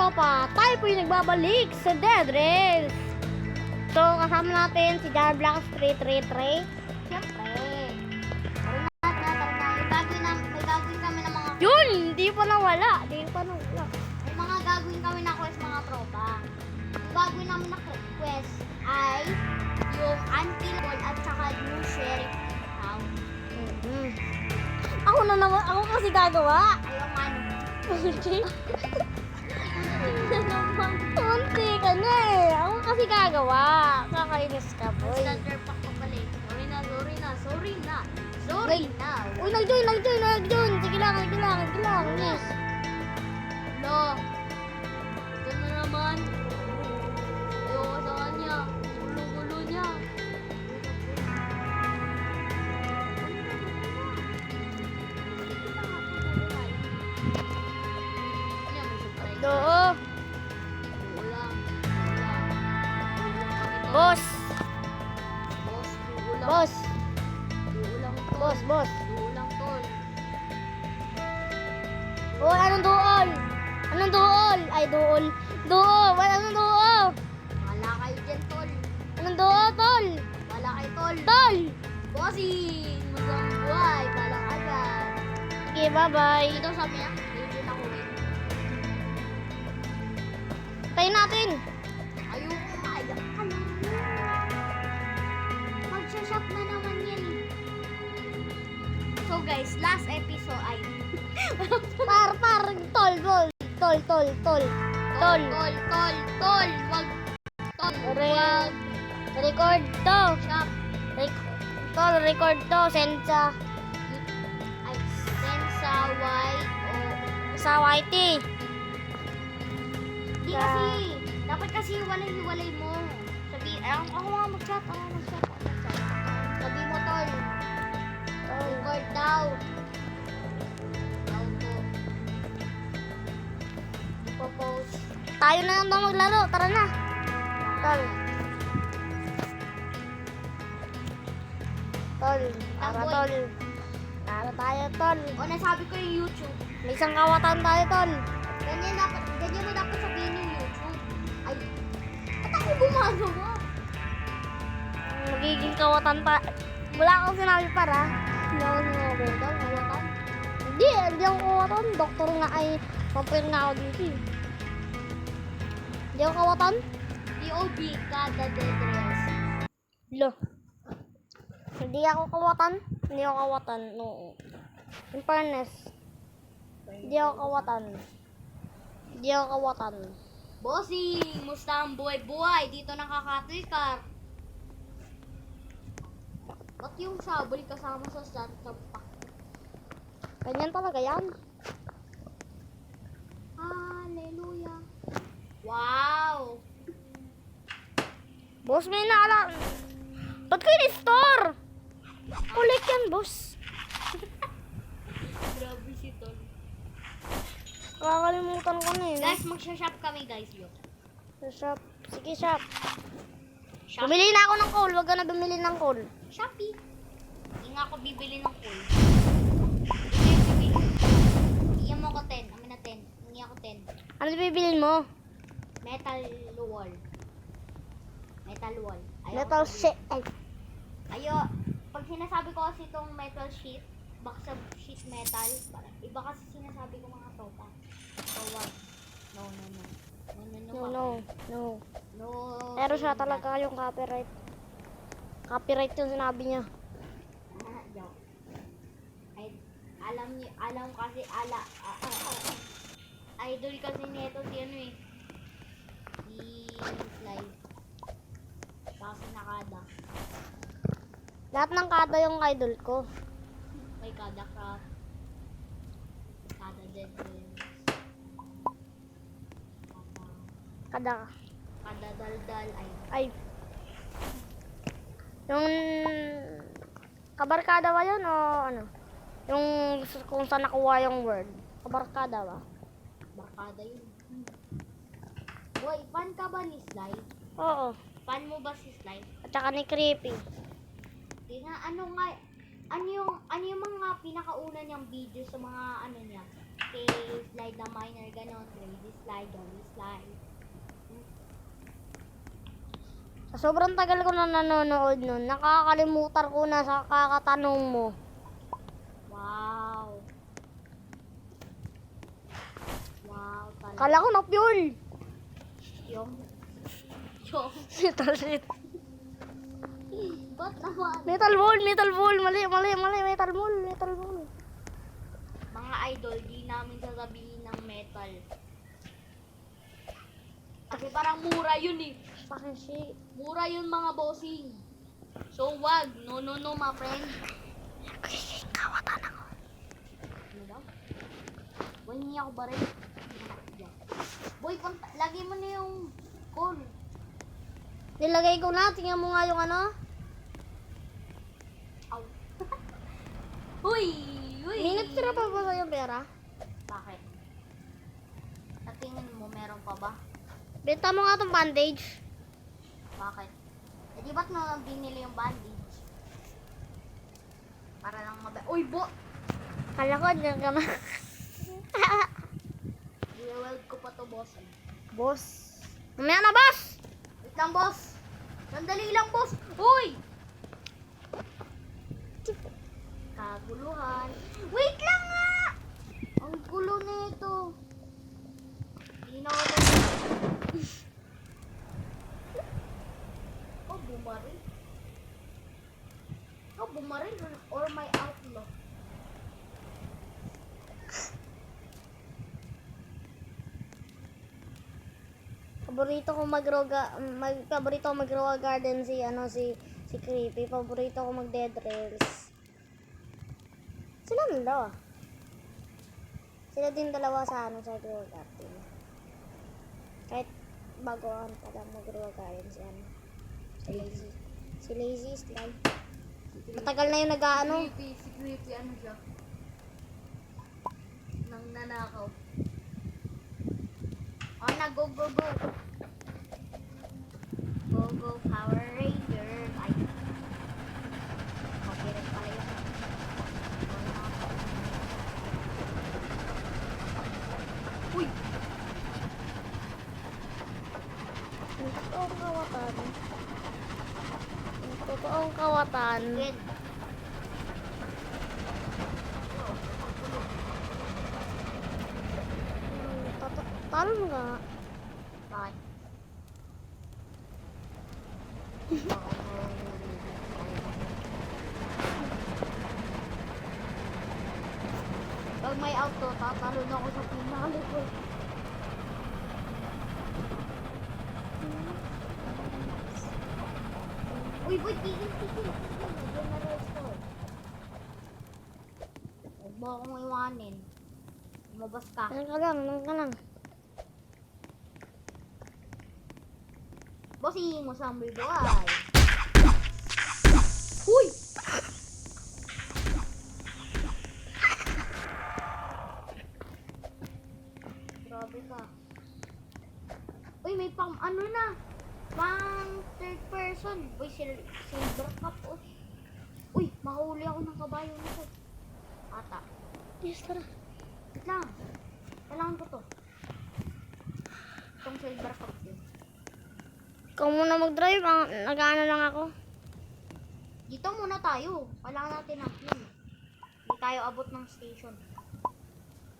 tropa, tayo po yung nagbabalik sa Dead Rails. So, kasama natin si Jar Black Street Ray. Siyempre. May gagawin kami ng mga... Yun! Hindi pa nawala. May mga gagawin kami na quest, mga tropa. Ang gagawin namin na quest ay yung anti-lol at saka new sheriff town. Ako na naman. Ako kasi gagawa. Ayaw nga Kunti ka na eh. Ako kasi gagawa. Kakainis ka, boy. Standard pack pa pala eh. Sorry na. Uy, nag-join. Sige lang. Yes. No. Ito na naman. Ayoko sa kanya. Gulo niya. Oo. Boss. Duulang tol. Oh, anong duol? Ay, duol. Anong duol? Wala kayo dyan, tol. Anong duol, tol? Wala kayo, tol. Bossing! Magandang buhay. Balang agad. Okay, bye-bye. Ito sabi niya. Yun ako eh. Tayo natin. Ayoko maayak ka lang. Magsashop na naman yan eh. So guys, last episode ay tol. Wag record to. Shop. Record to. Send sa YT. Di kasi dapat kasi hiwalay mo. Ako nga mag-chat. Sabi mo, tol. Record daw. Ipopost. Tayo na lang daw maglaro. Tara na. Tol. Tara tayo, tol. O, nasabi ko yung YouTube. May isang kawatan tayo, tol. Ganyan mo dapat sabihin yung YouTube. Ay, ba't ako gumagawa? Magiging kawatan pa. Wala akong sinabi para. Hindi ako sinabi daw, kawatan. Hindi ako kawatan. Doktor nga ay vampire nga ako dito. Hindi ako kawatan. DOB ka, the Dead Rails. Hindi ako kawatan. No. In fairness. Hindi ako kawatan. Bossing! Musta ang buhay? Dito nakakatwikar. Ba't yung sabol kasama sa startup pack? Ganyan talaga yan. Hallelujah. Wow! Boss, may naalala. Ba't kayo ni-store? Ulit yan, boss. Grabe si Tol. Kakalimutan ko na eh. Guys, magsha-shop kami, guys. Shop. Sige, shop. Bumili na ako ng coal. Huwag ka na bumili ng coal. Shopee. Hindi nga ako bibili ng coal. Iyan mo ko 10. Amin na 10. Hindi ako 10. Ano bibilin mo? Metal wall. Metal sheet. Ayo. Pag sinasabi ko kasi itong metal sheet, box of sheet metal, iba kasi sinasabi ko mga tropa. So what? No. Pero siya talaga yung copyright. Copyright yung sinabi niya. Alam kasi idol kasi nito si ano eh. Si Slide. Kasi nakada. Lahat ng kada yung idol ko. May kada craft. Kada Dead Rails. Kada daldal ay. Yung kabarkada ba yun o ano? Yung kung saan nakuha yung word. Kabarkada ba? Barkada yun. Boy, fan ka ba ni Slide? Oo. Fan mo ba si Slide? At saka ni Creepy. Ano yung mga pinakauna niyang video sa mga ano niya? Okay, slide na minor, ganon. Crazy slide, dolly slide. Sa sobrang tagal ko na nanonood nun, nakakalimutan ko na sa kakatanong mo. Wow. Wow, talaga. Kala ko na fuel. Yung. Metal shit. Ba't naman? Metal ball. Mali, metal ball. Mga idol, di namin sasabihin ng metal. Kasi parang mura yun eh. Fucking shit. Mura yun mga bossing. So wag. No, my friend. Kasi kawatan ako. Ano daw? Boy, hindi ako ba rin? Boy, lagi mo na yung call. Nilagay ko na. Tingnan mo nga yung ano. Aw. Uy! May natira pa ba sa'yo pera? Bakit? Sa tingin mo, meron pa ba? Benta mo nga itong bandage. Bakit? Eh di ba't mo binili yung bandage? Para lang Uy, Kala ko, dyan ka na. I-weld ko pa to, boss. Boss? Mamaya na, boss! Wait lang, boss. Sandali lang, boss. Uy! Kaguluhan. Wait lang nga! Ang gulo nito. Hindi na ako bumaril or my outlaw. Paborito ko mag-Roa Garden si Creepy. Paborito ko mag-Dead Rails. Sila din dalawa. Sila din dalawa sa sa Roa Garden. Kahit bagoan pa lang mag-Roa Garden si Lazy Slide. Matagal na yung nag-ano. Si Creepy, ano siya? Nang nanakaw. Oh, na, go. Go, Power Rangers. Ay. Okay, rin pala yun. Uy! Totoong kawatan. Totoong kawatan. Red. Talo nga. Bakit? Pag may auto, tatalo na ako sa pinakalikod. Uy, boy, tigil. Diyan na resto. Huwag mo akong iwanin. Lumabas ka. Nang ka lang. Bossing mo sa buhay. Huy! Grabe ka. Uy, may pang ano na. Pang third person. Uy, silver cup. Uy, mahuli ako ng kabayo nito. Ata. Yes, tara. Wait lang. Kailangan ko to. Itong silver cup yun. Ikaw muna mag-drive, nag-ano lang ako. Dito muna tayo. Kailangan natin ng fuel. Hindi tayo abot ng station.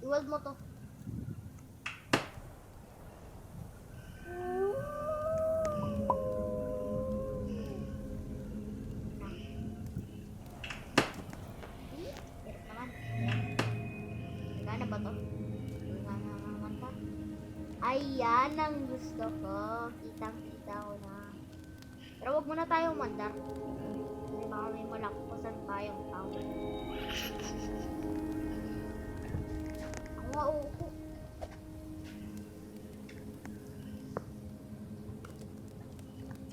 I-weld mo to. Hirap naman. Nagana ba to? Nagana naman pa. Ayan ang gusto ko. Kitang-kita ko na. Pero wag muna tayo umandar. Kasi baka may malakpasan tayong tao. Ako nga uupo.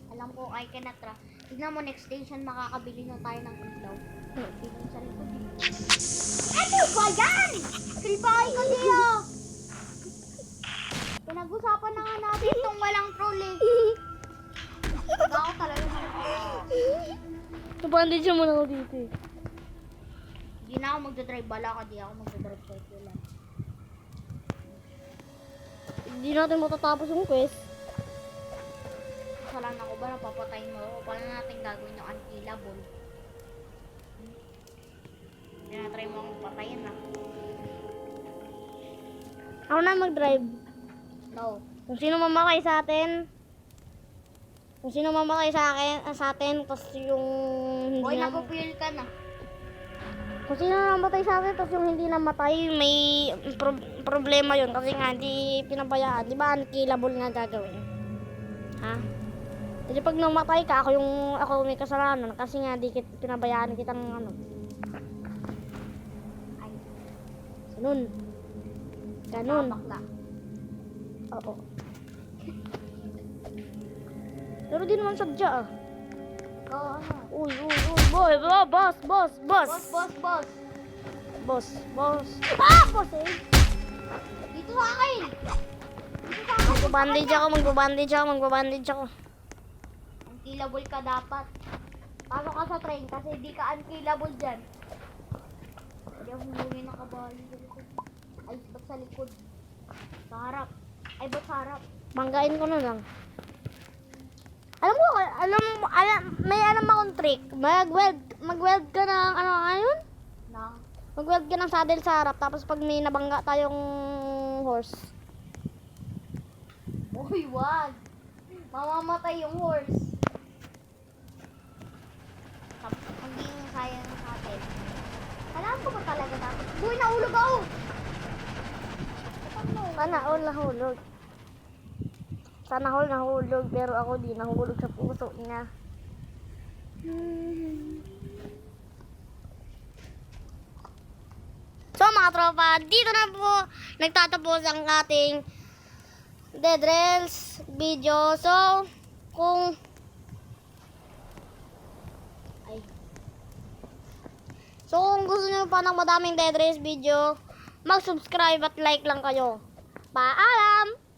Alam ko, I cannot trust. Tignan mo, next station makakabili na tayo ng ilaw. Tignan sa likod. Ano ba yan? Kripay ko niyo! Pinag-usapan na nga natin itong walang troll eh. Ako talaga Napandage mo na ako dito eh. Hindi na ako magdadrive. Bala ka, di ako magdadrive kahit wala. hindi natin matatapos yung quest. Kasalanan ko ba na papatayin mo ako? Paano natin gagawin yung unkillable? Tinatry mo akong patayin na. Ako na mag-drive. No. Kung sino mamatay sa atin, sa atin, tapos yung hindi Boy, na, napupuil ka na. kung sino namatay sa atin, tapos yung hindi namatay, may problema yun. Kasi nga, hindi pinabayaan. Di ba, unkillable nga gagawin? Ha? Kasi pag namatay ka, ako may kasalanan. Kasi nga, di pinabayaan kitang ano. Ay, Ganun. bakla. Oo. Pero di naman sadya ah. Oo, ano? Uy, boy, boss. Boss. Ah, boss eh. Dito sa akin! Magbabandage ako. Unkillable ka dapat. Pasok ka sa train kasi di ka unkillable dyan. Hindi ako huli ng kabali sa likod. Ay, ba't sa likod? Sa harap. Ay, ba't sa harap? Banggain ko na lang. May alam akong trick. Mag-weld ka ng ano ngayon? Nang, Mag-weld ka ng saddle sa harap, tapos pag may nabangga tayong horse. uy, wag. Mamamatay yung horse. Hindi yung sayang sa atin. Alam ko ba talaga natin? Uy, naulog ako! Sana all nahulog, pero ako di nahulog sa puso niya. So mga tropa, dito na po nagtatapos ang ating Dead Rails video. So, kung gusto nyo pa ng madaming Dead Rails video, mag-subscribe at like lang kayo. Paalam!